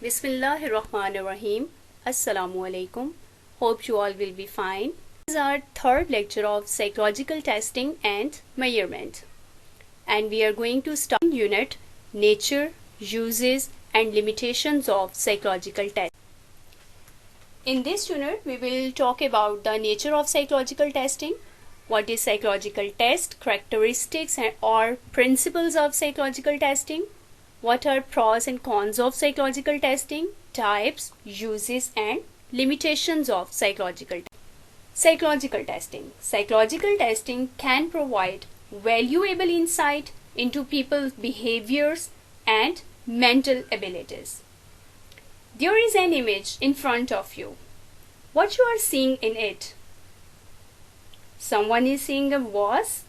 Bismillahirrahmanirrahim. Assalamu alaikum. Hope you all will be fine. This is our third lecture of psychological testing and measurement. And we are going to start unit nature, uses and limitations of psychological testing. In this unit, we will talk about the nature of psychological testing, what is psychological test, characteristics or principles of psychological testing, what are pros and cons of psychological testing, types, uses and limitations of psychological testing. Psychological testing. Psychological testing can provide valuable insight into people's behaviors and mental abilities. There is an image in front of you. What you are seeing in it? Someone is seeing a vase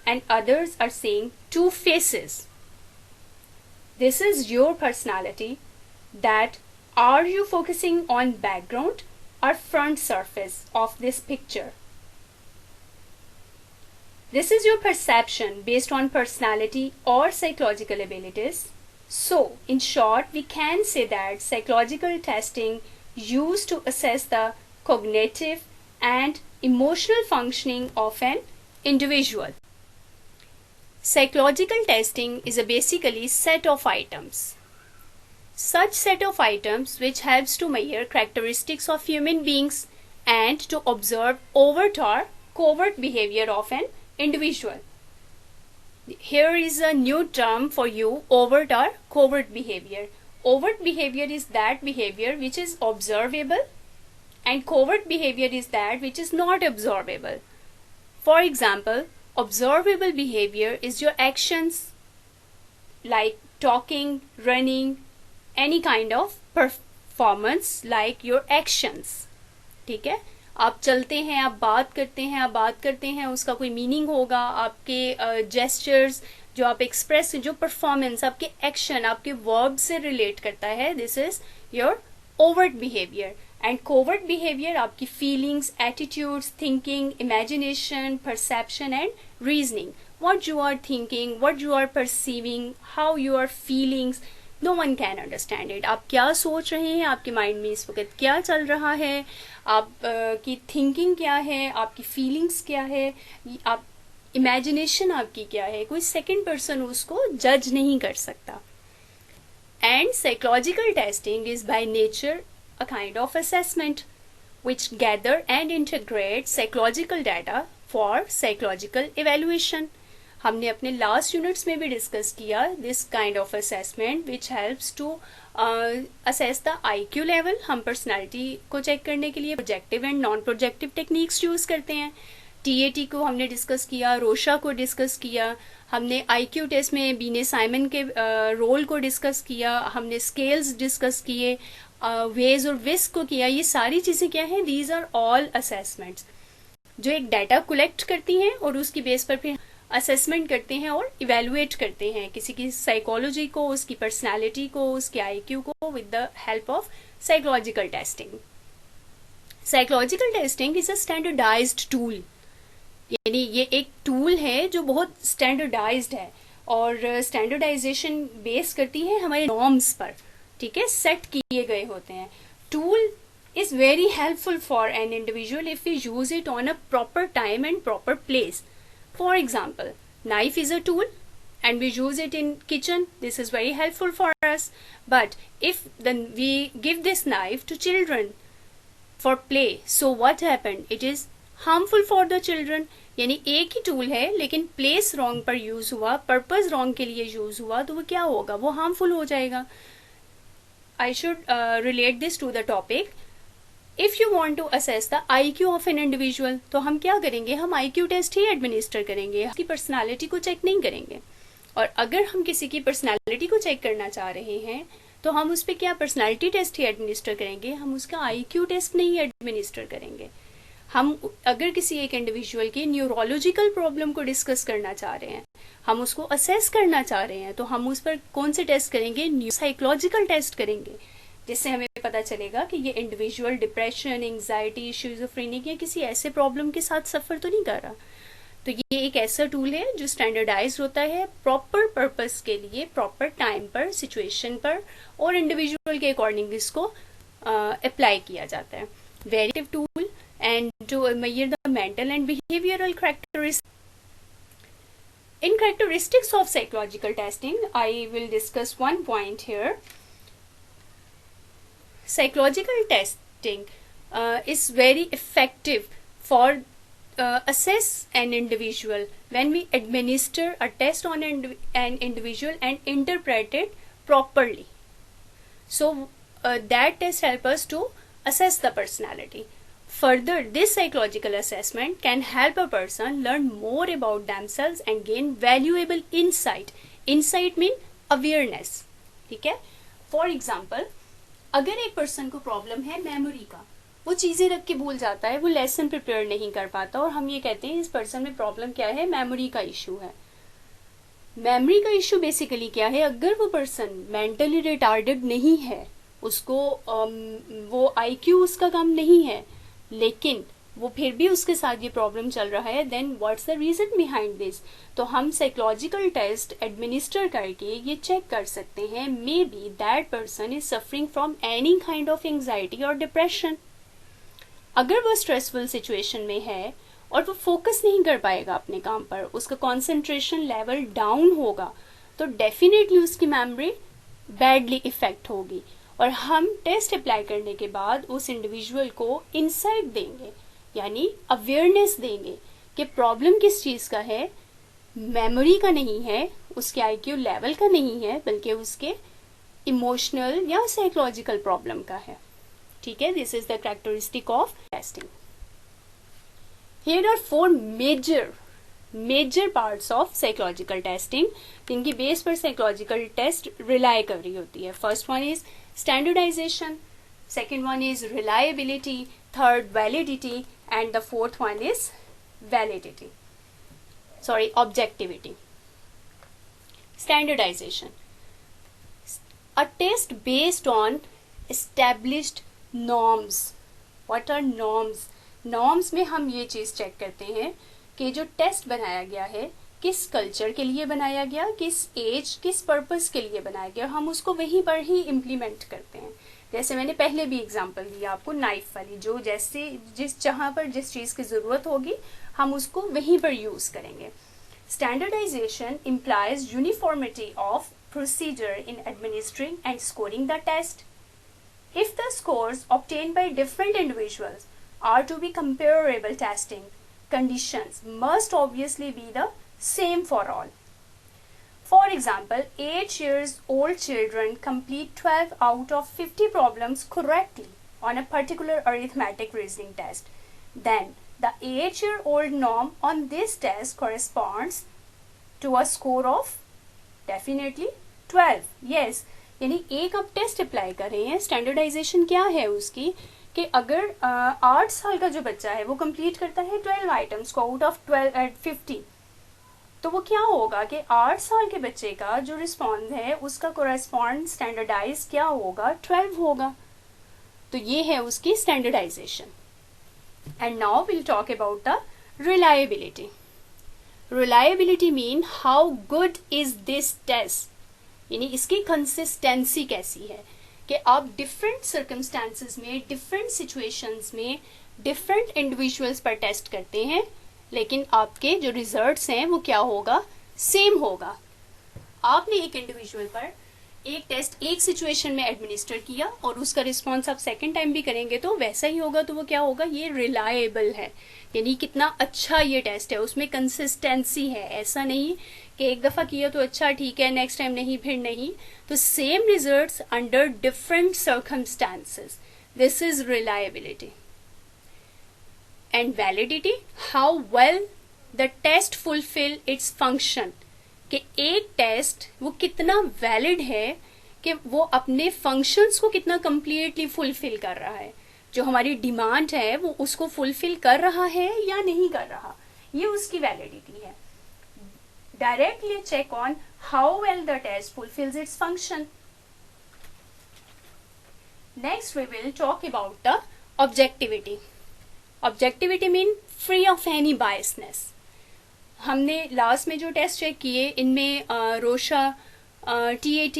and others are seeing two faces. This is your personality. That are you focusing on background or front surface of this picture? This is your perception based on personality or psychological abilities. So, in short, we can say that psychological testing used to assess the cognitive and emotional functioning of an individual. Psychological testing is a basically set of items. Such set of items which helps to measure characteristics of human beings and to observe overt or covert behavior of an individual. Here is a new term for you, overt or covert behavior. Overt behavior is that behavior which is observable and covert behavior is that which is not observable. For example, observable behavior is your actions like talking, running, any kind of performance like your actions. ठीक है, आप चलते हैं, आप बात करते हैं, उसका कोई मीनिंग होगा, आपके जेस्चर्स जो आप एक्सप्रेस, जो परफॉर्मेंस, आपके एक्शन, आपके वर्ब से रिलेट करता है, this is your overt behaviour. And covert behaviour आपकी feelings, attitudes, thinking, imagination, perception and reasoning. What you are thinking, what you are perceiving, how you are feelings, no one can understand it. आप क्या सोच रहे हैं, आपके mind में इस वक्त क्या चल रहा है, आप की थिंकिंग क्या है, आपकी फीलिंग्स क्या है, आप इमेजिनेशन आपकी क्या है, कोई सेकंड पर्सन उसको जज नहीं कर सकता. And psychological testing is by nature a kind of assessment which gather and integrate psychological data for psychological evaluation. हमने अपने लास्ट यूनिट्स में भी डिस्कस किया this kind of assessment which helps to assess the IQ level. हम personality को check करने के लिए projective and non projective techniques use करते हैं. TAT को हमने डिस्कस किया, रोशा को डिस्कस किया, हमने IQ टेस्ट में बीने साइमन के रोल को डिस्कस किया, हमने स्केल्स डिस्कस किए, वेज और विस्क को किया. ये सारी चीज़ें क्या हैं? दीज आर ऑल असेसमेंट्स जो एक डाटा कलेक्ट करती हैं और उसकी बेस पर फिर असेसमेंट करते हैं और इवेलुएट करते हैं किसी की साइकोलॉजी को, उसकी पर्सनालिटी को, उसके IQ को with the help of psychological testing. Psychological testing is a standardised tool. यानी ये एक टूल है जो बहुत स्टैंडर्डाइज्ड है और स्टैंडर्डाइजेशन बेस करती है हमारे नॉर्म्स पर. ठीक है, सेट किए गए होते हैं. Tool is very helpful for an individual if you use it on a proper time and proper place. For example, knife is a tool and we use it in kitchen. This is very helpful for us. But if then we give this knife to children for play, so what happened? It is harmful for the children. यानी एक ही tool है लेकिन place wrong पर use हुआ, purpose wrong के लिए use हुआ, तो वो क्या होगा? वो हार्मफुल हो जाएगा. I should relate this to the topic. If you want to assess the IQ of an individual, तो हम क्या करेंगे? हम IQ टेस्ट ही एडमिनिस्टर करेंगे, उसकी पर्सनालिटी को चेक नहीं करेंगे. और अगर हम किसी की पर्सनालिटी को चेक करना चाह रहे हैं तो हम उस पर क्या पर्सनालिटी टेस्ट ही एडमिनिस्टर करेंगे, हम उसका IQ टेस्ट नहीं एडमिनिस्टर करेंगे. हम अगर किसी एक इंडिविजुअल की न्यूरोलॉजिकल प्रॉब्लम को डिस्कस करना चाह रहे हैं, हम उसको असेस करना चाह रहे हैं, तो हम उस पर कौन से टेस्ट करेंगे? साइकोलॉजिकल टेस्ट करेंगे, जिससे हमें पता चलेगा कि ये इंडिविजुअल डिप्रेशन, एंजाइटी, शिज़ोफ्रेनिक या किसी ऐसे प्रॉब्लम के साथ सफ़र तो नहीं कर रहा. तो ये एक ऐसा टूल है जो स्टैंडर्डाइज होता है प्रॉपर पर्पस के लिए, प्रॉपर टाइम पर, सिचुएशन पर और इंडिविजुअल के अकॉर्डिंग इसको अप्लाई किया जाता है. Very tool and to measure the mental and behavioural characteristics. In characteristics of psychological testing, I will discuss one point here. Psychological testing is very effective for assess an individual when we administer a test on an individual and interpret it properly. So that test helps us to assess the personality. Further, this psychological assessment can help a person learn more about themselves and gain valuable insight. Insight mean awareness. ठीक है? For example, अगर एक person को problem है memory का, वो चीज़ें रख के भूल जाता है, वो लेसन प्रिपेयर नहीं कर पाता और हम ये कहते हैं इस पर्सन में प्रॉब्लम क्या है, मेमोरी का इशू है. मेमोरी का इशू बेसिकली क्या है, अगर वो पर्सन मेंटली रिटार्डेड नहीं है, उसको वो IQ उसका कम नहीं है, लेकिन वो फिर भी उसके साथ ये प्रॉब्लम चल रहा है, then what's the reason behind this. तो हम साइकोलॉजिकल टेस्ट एडमिनिस्टर करके ये चेक कर सकते हैं may be that person is suffering from any kind of anxiety और डिप्रेशन. अगर वो स्ट्रेसफुल सिचुएशन में है और वो फोकस नहीं कर पाएगा अपने काम पर, उसका कॉन्सेंट्रेशन लेवल डाउन होगा, तो डेफिनेटली उसकी मेमोरी बैडली इफेक्ट होगी. और हम टेस्ट अप्लाई करने के बाद उस इंडिविजुअल को इंसाइट देंगे, यानी अवेयरनेस देंगे कि प्रॉब्लम किस चीज़ का है, मेमोरी का नहीं है, उसके IQ लेवल का नहीं है, बल्कि उसके इमोशनल या साइकोलॉजिकल प्रॉब्लम का है. ठीक है, this is the characteristic of testing. Here are 4 major parts of psychological testing जिनकी बेस पर साइकोलॉजिकल टेस्ट रिलाई कर रही होती है. First one is standardization, second one is reliability, third validity, and the fourth one is objectivity. Standardization, a test based on established norms. What are norms? Norms में हम ये चीज़ check करते हैं कि जो टेस्ट बनाया गया है किस कल्चर के लिए बनाया गया, किस एज, किस पर्पस के लिए बनाया गया, हम उसको वहीं पर ही इम्प्लीमेंट करते हैं. जैसे मैंने पहले भी एग्जांपल दिया आपको नाइफ वाली, जो जैसे जहाँ पर जिस चीज़ की ज़रूरत होगी हम उसको वहीं पर यूज़ करेंगे. Standardisation implies uniformity of procedure in administering and scoring the test. If the scores obtained by different individuals are to be comparable, testing conditions must obviously be the same for all. For example, 8 years old children complete 12 out of 50 problems correctly on a particular arithmetic reasoning test. Then the 8-year-old norm on this test corresponds to a score of definitely 12. Yes, यानी एक अब test apply कर रहे हैं. Standardisation क्या है उसकी कि अगर 8 साल का जो बच्चा है वो कंप्लीट करता है 12 आइटम्स को आउट ऑफ 50, तो वो क्या होगा कि 8 साल के बच्चे का जो रिस्पॉन्स है उसका कोरेस्पॉन्ड स्टैंडर्डाइज क्या होगा, 12 होगा. तो ये है उसकी standardisation. And now will talk about the reliability. Reliability mean how good is this test, यानी इसकी कंसिस्टेंसी कैसी है कि आप डिफरेंट सर्कमस्टांसेस में, डिफरेंट सिचुएशंस में, डिफरेंट इंडिविजुअल्स पर टेस्ट करते हैं, लेकिन आपके जो रिजल्ट्स हैं वो क्या होगा, सेम होगा. आपने एक इंडिविजुअल पर एक टेस्ट एक सिचुएशन में एडमिनिस्टर किया और उसका रिस्पॉन्स आप सेकंड टाइम भी करेंगे तो वैसा ही होगा, तो वो क्या होगा, ये रिलायबल है, यानी कितना अच्छा ये टेस्ट है, उसमें कंसिस्टेंसी है. ऐसा नहीं कि एक दफ़ा किया तो अच्छा ठीक है, नेक्स्ट टाइम नहीं, फिर नहीं. तो same results under different circumstances, this is reliability. And validity, how well the test fulfil its function, कि एक टेस्ट वो कितना वैलिड है, कि वो अपने फंक्शंस को कितना कंप्लीटली फुलफिल कर रहा है, जो हमारी डिमांड है वो उसको फुलफिल कर रहा है या नहीं कर रहा, ये उसकी वैलिडिटी है. Directly check on how well the test fulfils its function. Next we will talk about the objectivity. Objectivity means free of any biasness. हमने लास्ट में जो टेस्ट चेक किए इनमें Rorschach, TAT,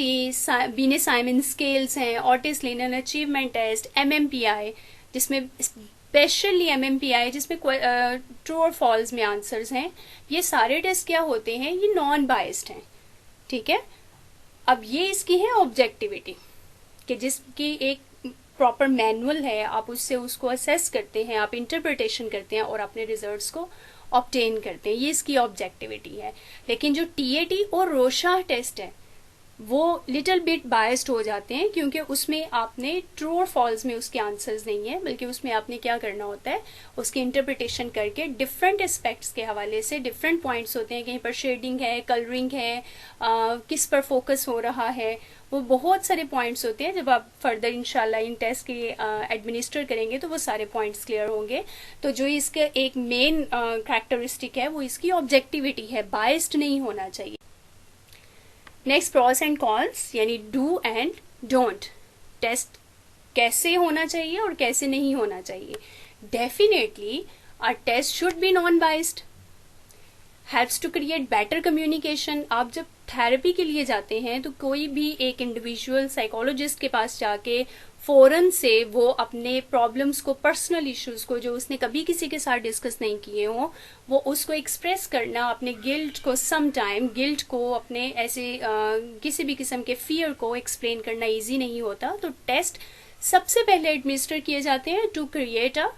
Binet Simon scales हैं, Otis Lennon achievement test, MMPI, जिसमें specially MMPI जिसमें true और false में आंसर्स हैं। ये सारे टेस्ट क्या होते हैं, ये नॉन बायस्ड हैं, ठीक है। अब ये इसकी है ऑब्जेक्टिविटी, कि जिसकी एक प्रॉपर मैनुअल है, आप उससे उसको असेस करते हैं, आप इंटरप्रिटेशन करते हैं और अपने रिजल्ट्स को ऑब्टेन करते हैं, ये इसकी ऑब्जेक्टिविटी है। लेकिन जो TAT और रोशा टेस्ट है वो लिटिल बिट बायस्ड हो जाते हैं, क्योंकि उसमें आपने ट्रू और फॉल्स में उसके आंसर्स नहीं है, बल्कि उसमें आपने क्या करना होता है, उसकी इंटरप्रिटेशन करके डिफरेंट एस्पेक्ट्स के हवाले से डिफरेंट पॉइंट्स होते हैं, कहीं पर शेडिंग है, कलरिंग है, किस पर फोकस हो रहा है, वो बहुत सारे पॉइंट्स होते हैं। जब आप फर्दर इंशाल्लाह इन टेस्ट के एडमिनिस्टर करेंगे तो वो सारे पॉइंट्स क्लियर होंगे। तो जो इसका एक मेन कैरेक्टरिस्टिक है वो इसकी ऑब्जेक्टिविटी है, बायस्ड नहीं होना चाहिए। नेक्स्ट, प्रॉस एंड कॉन्स, यानी डू एंड डोंट। टेस्ट कैसे होना चाहिए और कैसे नहीं होना चाहिए। Definitely a test should be non biased, helps to create better communication. आप जब थेरेपी के लिए जाते हैं तो कोई भी एक इंडिविजुअल साइकोलॉजिस्ट के पास जाके फौरन से वो अपने प्रॉब्लम्स को, पर्सनल इश्यूज को जो उसने कभी किसी के साथ डिस्कस नहीं किए हों, वो उसको एक्सप्रेस करना, अपने गिल्ट को, सम टाइम गिल्ट को, अपने ऐसे किसी भी किस्म के फियर को एक्सप्लेन करना इजी नहीं होता। तो टेस्ट सबसे पहले एडमिनिस्टर किए जाते हैं to create a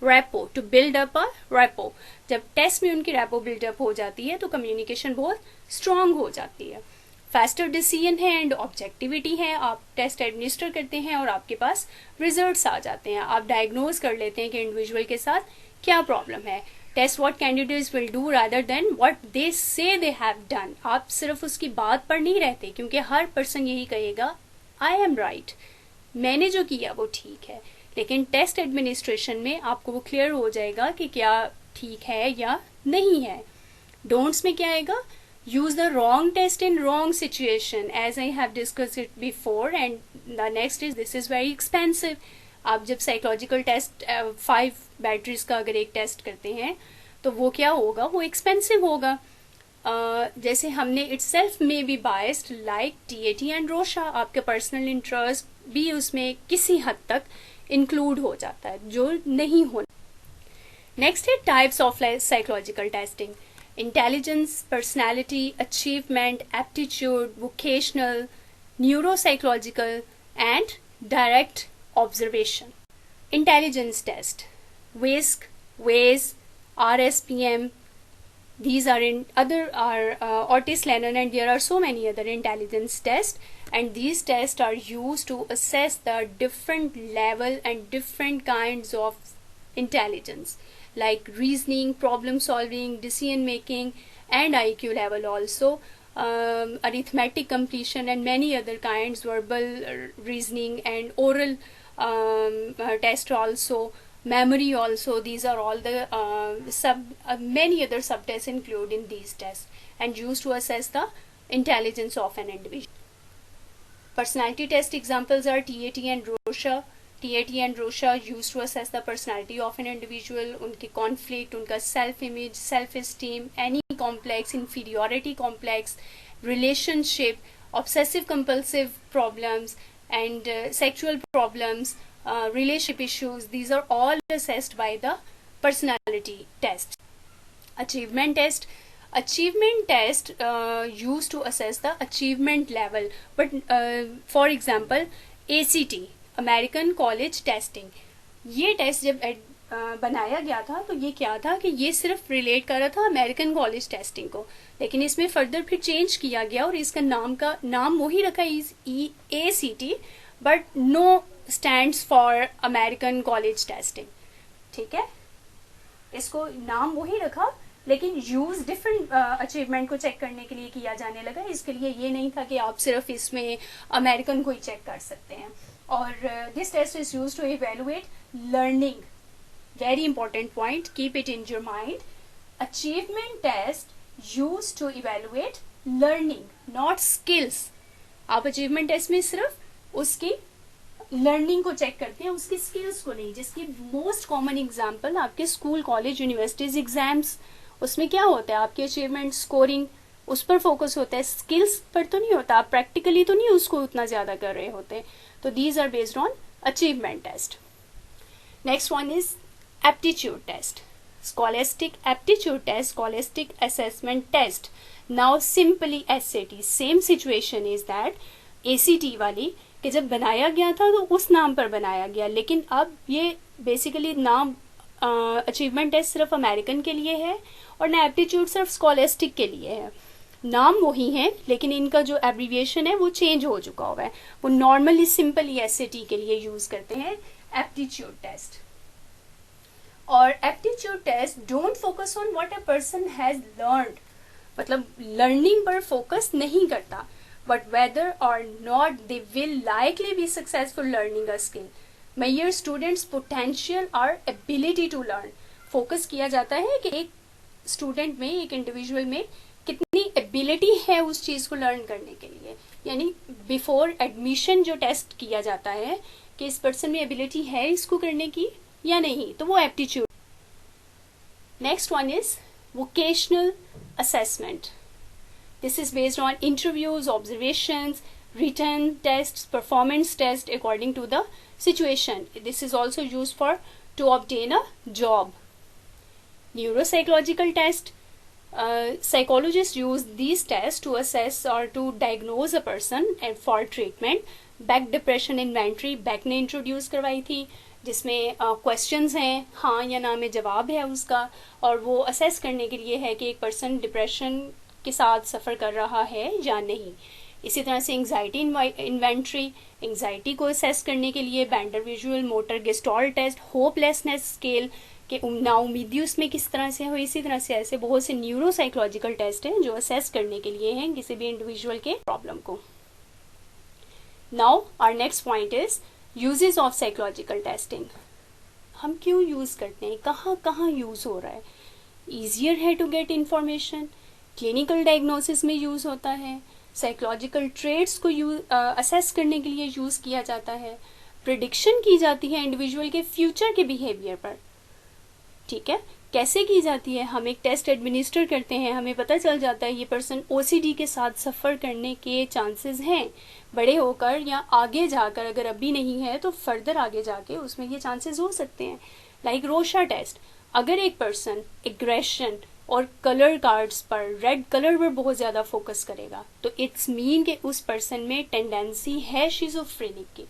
rapport, to build up a rapport. जब टेस्ट में उनकी रैपो बिल्डअप हो जाती है तो कम्युनिकेशन बहुत स्ट्रांग हो जाती है। फास्टर डिसीजन है एंड ऑब्जेक्टिविटी है। आप टेस्ट एडमिनिस्टर करते हैं और आपके पास रिजल्ट्स आ जाते हैं, आप डायग्नोज कर लेते हैं कि इंडिविजुअल के साथ क्या प्रॉब्लम है। Test what candidates will do rather than what they say they have done. आप सिर्फ उसकी बात पर नहीं रहते, क्योंकि हर पर्सन यही कहेगा आई एम राइट, मैंने जो किया वो ठीक है। लेकिन टेस्ट एडमिनिस्ट्रेशन में आपको वो क्लियर हो जाएगा कि क्या ठीक है या नहीं है। डोंट्स में क्या आएगा, use the wrong test in wrong situation, as I have discussed it before, and the next is this is very expensive. आप जब साइकोलॉजिकल टेस्ट 5 बैटरीज का अगर एक टेस्ट करते हैं तो वो क्या होगा, वो एक्सपेंसिव होगा। जैसे हमने इटसेल्फ में be biased like TAT and रोशा, आपके पर्सनल इंटरेस्ट भी उसमें किसी हद तक इंक्लूड हो जाता है जो नहीं होना। नेक्स्ट है types of psychological testing. Intelligence, personality, achievement, aptitude, vocational, neuropsychological, and direct observation. Intelligence test, WISC, WAIS, RSPM. These are Otis Lennon, and there are so many other intelligence tests. And these tests are used to assess the different level and different kinds of intelligence, like reasoning, problem solving, decision making, and IQ level also, arithmetic completion, and many other kinds, verbal reasoning and oral test also, memory also. These are all the many other subtests included in these tests and used to assess the intelligence of an individual. Personality test examples are TAT and Rorschach. TAT and Rorschach used to assess the personality of an individual, उनके conflict, उनका self image, self esteem, any complex, inferiority complex, relationship, obsessive compulsive problems, and sexual problems, relationship issues. These are all assessed by the personality test. Achievement test. Achievement test used to assess the achievement level, but for example ACT, American college testing, ये test जब बनाया गया था तो ये क्या था कि ये सिर्फ रिलेट कर रहा था अमेरिकन कॉलेज टेस्टिंग को, लेकिन इसमें फर्दर फिर चेंज किया गया और इसका नाम वही रखा ACT, but no stands for American college testing. ठीक है, इसको नाम वही रखा लेकिन यूज डिफरेंट अचीवमेंट को चेक करने के लिए किया जाने लगा। इसके लिए ये नहीं था कि आप सिर्फ इसमें अमेरिकन को ही चेक कर सकते हैं। और this test is use to evaluate learning, very important point, keep it in your mind. Achievement test use to evaluate learning, not skills. आप अचीवमेंट टेस्ट में सिर्फ उसकी लर्निंग को चेक करते हैं, उसकी स्किल्स को नहीं, जिसकी मोस्ट कॉमन एग्जाम्पल आपके स्कूल, कॉलेज, यूनिवर्सिटीज एग्जाम्स उसमें क्या होता है, आपकी अचीवमेंट, स्कोरिंग, उस पर फोकस होता है, स्किल्स पर तो नहीं होता, आप प्रैक्टिकली तो नहीं उसको उतना ज़्यादा कर रहे होते. तो these are based on achievement test. Next one is aptitude test. Scholastic aptitude test, scholastic assessment test. Now simply SAT. Same situation is that ACT वाली कि जब बनाया गया था तो उस नाम पर बनाया गया, लेकिन अब ये बेसिकली नाम अचीवमेंट टेस्ट सिर्फ अमेरिकन के लिए है और ना एप्टीट्यूड सिर्फ स्कॉलेस्टिक के लिए है. नाम वही है लेकिन इनका जो एब्रीविएशन है वो चेंज हो चुका हुआ है. वो नॉर्मली सिंपली SAT के लिए यूज करते हैं एप्टीट्यूड टेस्ट. और aptitude test don't focus on what a person has learned, मतलब लर्निंग पर फोकस नहीं करता, but whether or not they will likely be successful learning a skill. Measure students potential और एबिलिटी टू लर्न. फोकस किया जाता है कि एक स्टूडेंट में, एक इंडिविजुअल में कितनी एबिलिटी है उस चीज को लर्न करने के लिए. यानी बिफोर एडमिशन जो टेस्ट किया जाता है कि इस पर्सन में एबिलिटी है इसको करने की या नहीं, तो वो aptitude. Next one is vocational assessment. This is based on interviews, observations, written tests, performance test according to the situation. This is also used for to obtain a job. Neuropsychological test. Psychologists use these tests to assess or to diagnose a person and for treatment. Back depression inventory back ने introduce करवाई थी, जिसमें questions हैं, हाँ या ना में जवाब है उसका, और वो असेस करने के लिए है कि एक पर्सन डिप्रेशन के साथ सफ़र कर रहा है या नहीं. इसी तरह से एंग्जाइटी इन्वेंट्री, एंग्जाइटी को असेस करने के लिए Bender visual motor gestalt test, hopelessness scale के नाउमीदी उसमें किस तरह से हो. इसी तरह से ऐसे बहुत से न्यूरोसाइकोलॉजिकल टेस्ट हैं जो असेस करने के लिए हैं किसी भी इंडिविजुअल के प्रॉब्लम को. Now our next point is uses of psychological testing. हम क्यों यूज़ करते हैं, कहाँ कहाँ यूज़ हो रहा है. ईजियर है to get information, clinical diagnosis में यूज़ होता है, साइकोलॉजिकल ट्रेड्स को असेस करने के लिए यूज़ किया जाता है, प्रिडिक्शन की जाती है इंडिविजुअल के फ्यूचर के बिहेवियर पर. ठीक है, कैसे की जाती है, हम एक टेस्ट एडमिनिस्टर करते हैं, हमें पता चल जाता है ये पर्सन OCD के साथ सफ़र करने के चांसेस हैं बड़े होकर या आगे जाकर. अगर अभी नहीं है तो फर्दर आगे जाके उसमें ये चांसेस हो सकते हैं. लाइक रोशा टेस्ट, अगर एक पर्सन एग्रेशन और कलर कार्ड्स पर, रेड कलर पर बहुत ज़्यादा फोकस करेगा तो इट्स मीन कि उस पर्सन में टेंडेंसी है शिज़ोफ्रेनिक की.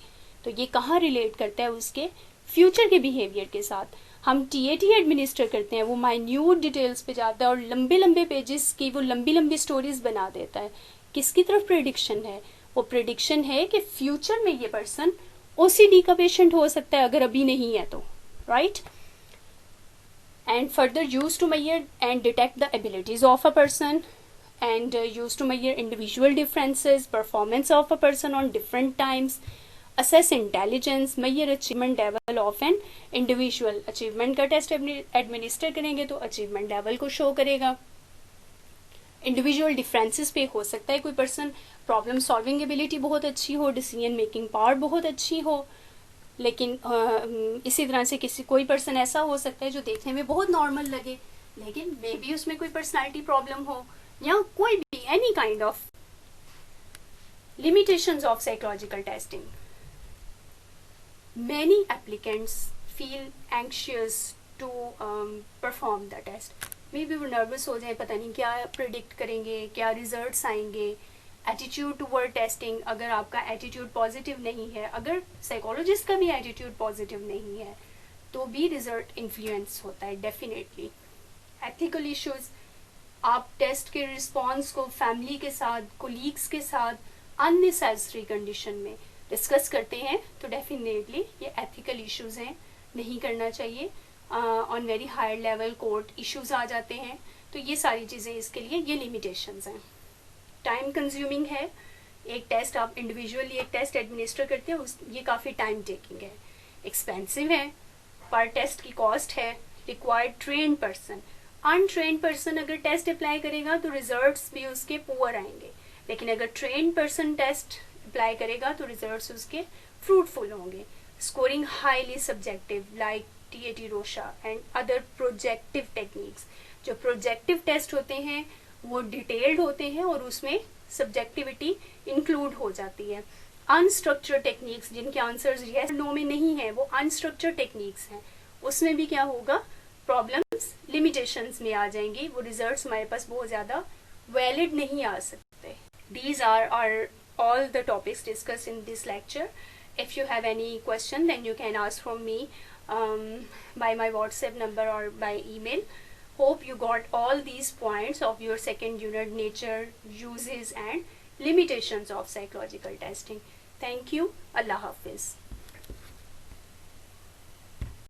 तो ये कहाँ रिलेट करता है, उसके फ्यूचर के बिहेवियर के साथ. हम TAT एडमिनिस्टर करते हैं, वो माइन्यूट डिटेल्स पे जाता है और लंबे लंबे पेजेस की वो लंबी लंबी स्टोरीज बना देता है. किसकी तरफ प्रेडिक्शन है, वो प्रेडिक्शन है कि फ्यूचर में ये पर्सन OCD का पेशेंट हो सकता है अगर अभी नहीं है तो, right. And further used to measure and detect the abilities of a person, and used to measure individual differences, performance of a person on different times, assess intelligence, measure achievement level of an individual. achievement का test administer करेंगे तो achievement level को show करेगा. Individual differences पे हो सकता है कोई पर्सन प्रॉब्लम सॉल्विंग एबिलिटी बहुत अच्छी हो, डिसीजन मेकिंग पावर बहुत अच्छी हो, लेकिन इसी तरह से कोई पर्सन ऐसा हो सकता है जो देखने में बहुत नॉर्मल लगे लेकिन मे बी उसमें कोई पर्सनालिटी प्रॉब्लम हो, या कोई भी any kind of. Limitations of psychological testing. Many applicants feel anxious to perform the test. May be वो नर्वस हो जाए, पता नहीं क्या प्रिडिक्ट करेंगे, क्या रिजल्ट्स आएंगे. एटीट्यूड टूवर्ड टेस्टिंग, अगर आपका एटीट्यूड पॉजिटिव नहीं है, अगर साइकोलॉजिस्ट का भी एटीट्यूड पॉजिटिव नहीं है तो भी रिजल्ट इन्फ्लुएंस होता है डेफिनेटली. एथिकल इश्यूज, आप टेस्ट के रिस्पॉन्स को फैमिली के साथ, कोलीग्स के साथ अननेसेसरी कंडीशन में डिस्कस करते हैं तो डेफिनेटली ये एथिकल इश्यूज हैं, नहीं करना चाहिए. On very higher level court issues आ जाते हैं, तो ये सारी चीज़ें इसके लिए ये लिमिटेशंस हैं. टाइम कंज्यूमिंग है, एक टेस्ट आप इंडिविजुअली एक टेस्ट एडमिनिस्टर करते हैं ये काफ़ी टाइम टेकिंग है, एक्सपेंसिव है, पर टेस्ट की कॉस्ट है, required train person. Untrained person अगर टेस्ट अप्लाई करेगा तो रिजल्ट्स भी उसके पुअर आएंगे, लेकिन अगर ट्रेन पर्सन टेस्ट अप्लाई करेगा तो रिजल्ट्स उसके फ्रूटफुल होंगे. Scoring highly subjective like TAT रोशा and other projective techniques. जो प्रोजेक्टिव टेस्ट होते हैं वो डिटेल्ड होते हैं और उसमें सब्जेक्टिविटी इंक्लूड हो जाती है। अनस्ट्रक्चर्ड टेक्निक्स जिनके आंसर्स यस नो में नहीं है, वो अनस्ट्रक्चर्ड टेक्निक्स हैं, उसमें भी क्या होगा, प्रॉब्लम्स लिमिटेशंस में आ जाएंगी, वो रिजल्ट्स हमारे पास बहुत ज़्यादा वैलिड नहीं आ सकते। These are all the topics discussed in this lecture. If you have any question, then you can ask from me by my WhatsApp number or by email. Hope you got all these points of your second unit, nature, uses and limitations of psychological testing. Thank you. Allah Hafiz.